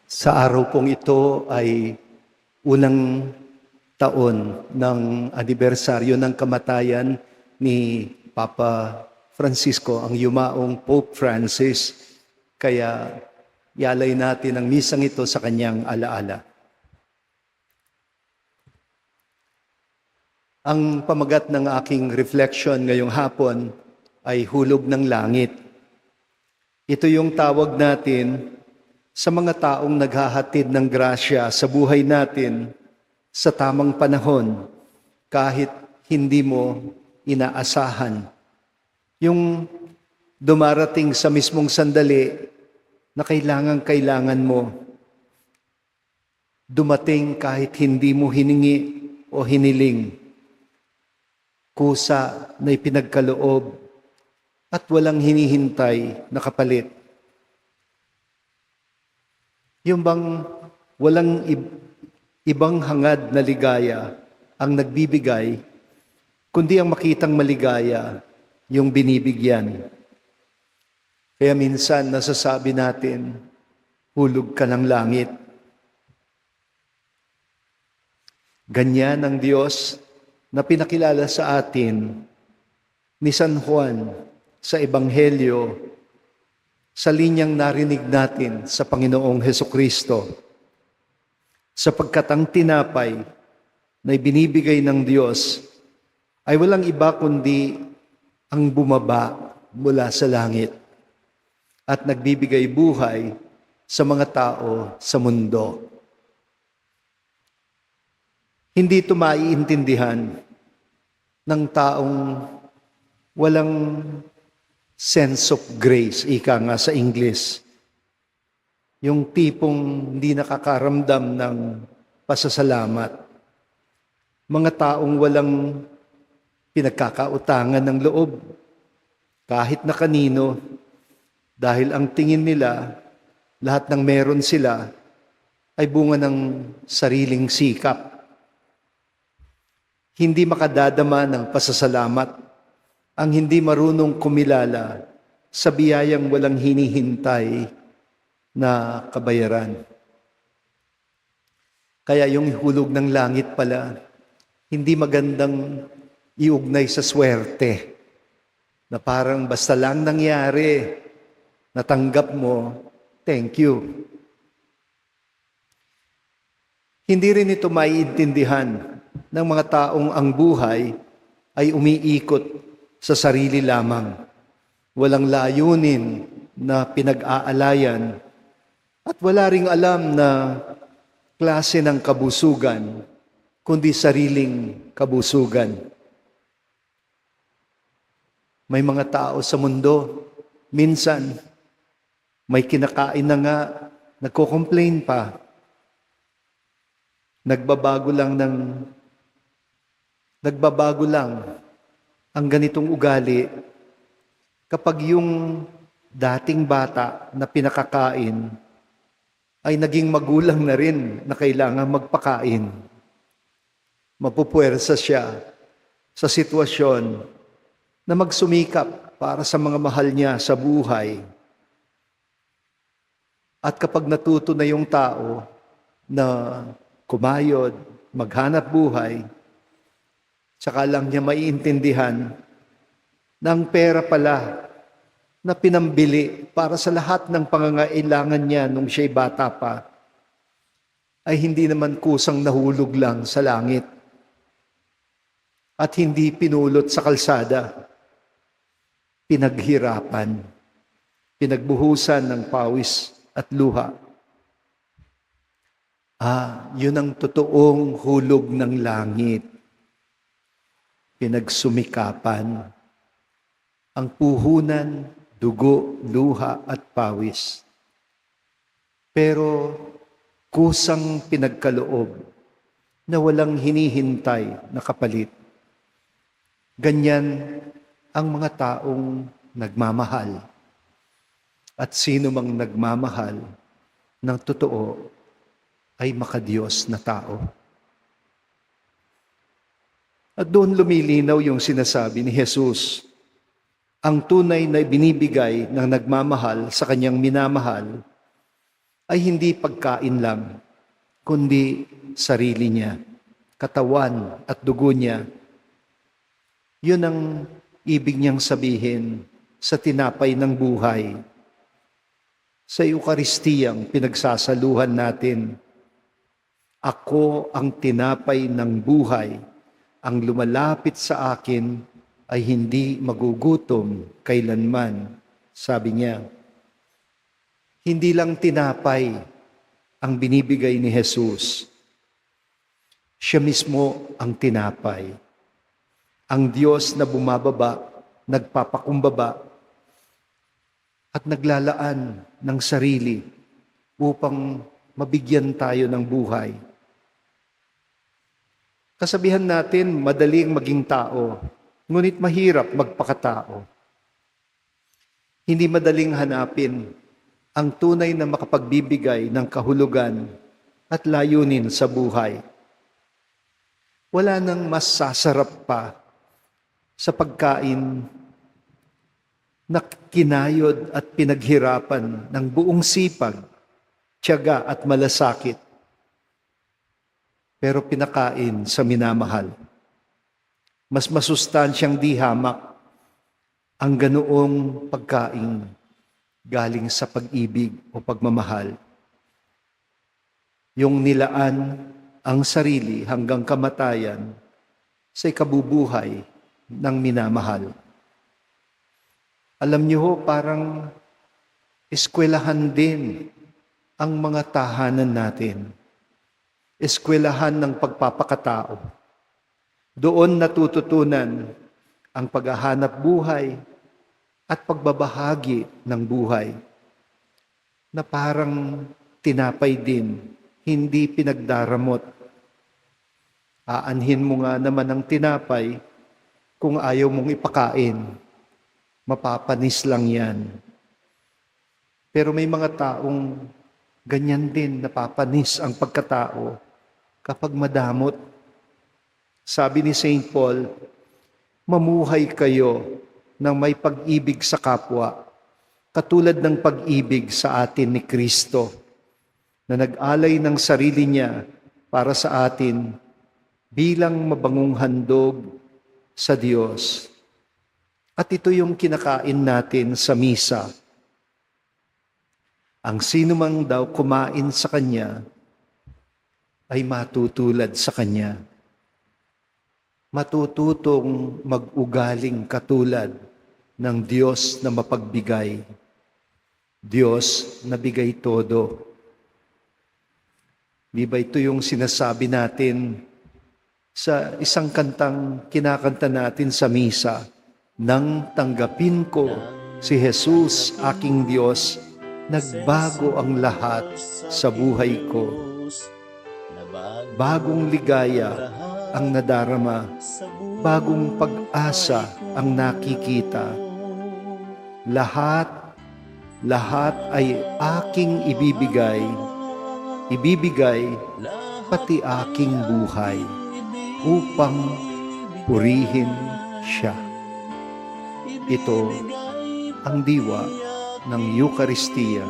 Sa araw pong ito ay unang taon ng anibersaryo ng kamatayan ni Papa Francisco, ang yumaong Pope Francis. Kaya ialay natin ang misang ito sa kanyang alaala. Ang pamagat ng aking reflection ngayong hapon ay hulog ng langit. Ito yung tawag natin sa mga taong naghahatid ng grasya sa buhay natin sa tamang panahon kahit hindi mo inaasahan. Yung dumarating sa mismong sandali na kailangan mo. Dumating kahit hindi mo hiningi o hiniling. Kusa na ipinagkaloob at walang hinihintay na kapalit. Yung bang walang ibang hangad na ligaya ang nagbibigay, kundi ang makitang maligaya yung binibigyan. Kaya minsan nasasabi natin, hulog ka ng langit. Ganyan ang Diyos na pinakilala sa atin ni San Juan sa Ebanghelyo sa linyang narinig natin sa Panginoong Hesukristo. Sapagkat ang tinapay na ibinibigay ng Diyos ay walang iba kundi ang bumaba mula sa langit at nagbibigay buhay sa mga tao sa mundo. Hindi ito maiintindihan ng taong walang sense of grace, ika nga sa English. Yung tipong hindi nakakaramdam ng pasasalamat. Mga taong walang pinagkakautangan ng loob, kahit na kanino, dahil ang tingin nila, lahat ng meron sila, ay bunga ng sariling sikap. Hindi makadadama ng pasasalamat ang hindi marunong kumilala sa biyayang walang hinihintay na kabayaran. Kaya yung hulog ng langit pala, hindi magandang iugnay sa swerte, na parang basta lang nangyari, natanggap mo, thank you. Hindi rin ito maiintindihan ng mga taong ang buhay ay umiikot sa sarili lamang. Walang layunin na pinag-aalayan at wala ring alam na klase ng kabusugan, kundi sariling kabusugan. May mga tao sa mundo, minsan may kinakain na nga, nagko-complain pa. Nagbabago lang ang ganitong ugali kapag yung dating bata na pinakakain ay naging magulang na rin na kailangan magpakain. Mapupuwersa siya sa sitwasyon na magsumikap para sa mga mahal niya sa buhay. At kapag natuto na yung tao na kumayod, maghanap buhay, tsaka lang niya maiintindihan na ang pera pala na pinambili para sa lahat ng pangangailangan niya nung siya'y bata pa, ay hindi naman kusang nahulog lang sa langit at hindi pinulot sa kalsada. Pinaghirapan, pinagbuhusan ng pawis at luha. Yun ang totoong hulog ng langit. Pinagsumikapan ang puhunan, dugo, luha at pawis. Pero kusang pinagkaloob na walang hinihintay na kapalit. Ganyan ang mga taong nagmamahal. At sino mang nagmamahal ng totoo ay makadiyos na tao. At doon lumilinaw yung sinasabi ni Jesus. Ang tunay na binibigay ng nagmamahal sa kanyang minamahal ay hindi pagkain lang, kundi sarili niya, katawan at dugo niya. Yun ang ibig niyang sabihin sa tinapay ng buhay. Sa Eukaristiyang pinagsasaluhan natin, ako ang tinapay ng buhay, ang lumalapit sa akin ay hindi magugutom kailanman. Sabi niya, hindi lang tinapay ang binibigay ni Jesus. Siya mismo ang tinapay. Ang Diyos na bumababa, nagpapakumbaba, at naglalaan ng sarili upang mabigyan tayo ng buhay. Kasabihan natin, madaling maging tao, ngunit mahirap magpakatao. Hindi madaling hanapin ang tunay na makapagbibigay ng kahulugan at layunin sa buhay. Wala nang mas sasarap pa sa pagkain na kinayod at pinaghirapan ng buong sipag, tiyaga at malasakit, pero pinakain sa minamahal. Mas masustansyang di hamak ang ganoong pagkain galing sa pag-ibig o pagmamahal. Yung nilaan ang sarili hanggang kamatayan sa ikabubuhay ng minamahal. Alam niyo ho, parang eskwelahan din ang mga tahanan natin. Eskwelahan ng pagpapakatao. Doon natututunan ang paghahanap buhay at pagbabahagi ng buhay na parang tinapay din, hindi pinagdaramot. Aanhin mo nga naman ang tinapay kung ayaw mong ipakain. Mapapanis lang yan. Pero may mga taong ganyan din, napapanis ang pagkatao kapag madamot. Sabi ni St. Paul, mamuhay kayo ng may pag-ibig sa kapwa, katulad ng pag-ibig sa atin ni Kristo, na nag-alay ng sarili niya para sa atin bilang mabangong handog sa Diyos. At ito yung kinakain natin sa misa. Ang sino mang daw kumain sa Kanya ay matutulad sa Kanya. Matututong mag-ugaling katulad ng Diyos na mapagbigay. Diyos na bigay todo. Di ba ito yung sinasabi natin sa isang kantang kinakanta natin sa misa? Nang tanggapin ko si Jesus, aking Diyos, nagbago ang lahat sa buhay ko. Bagong ligaya ang nadarama, bagong pag-asa ang nakikita. Lahat ay aking ibibigay pati aking buhay upang purihin siya. Ito ang diwa ng Eucharistia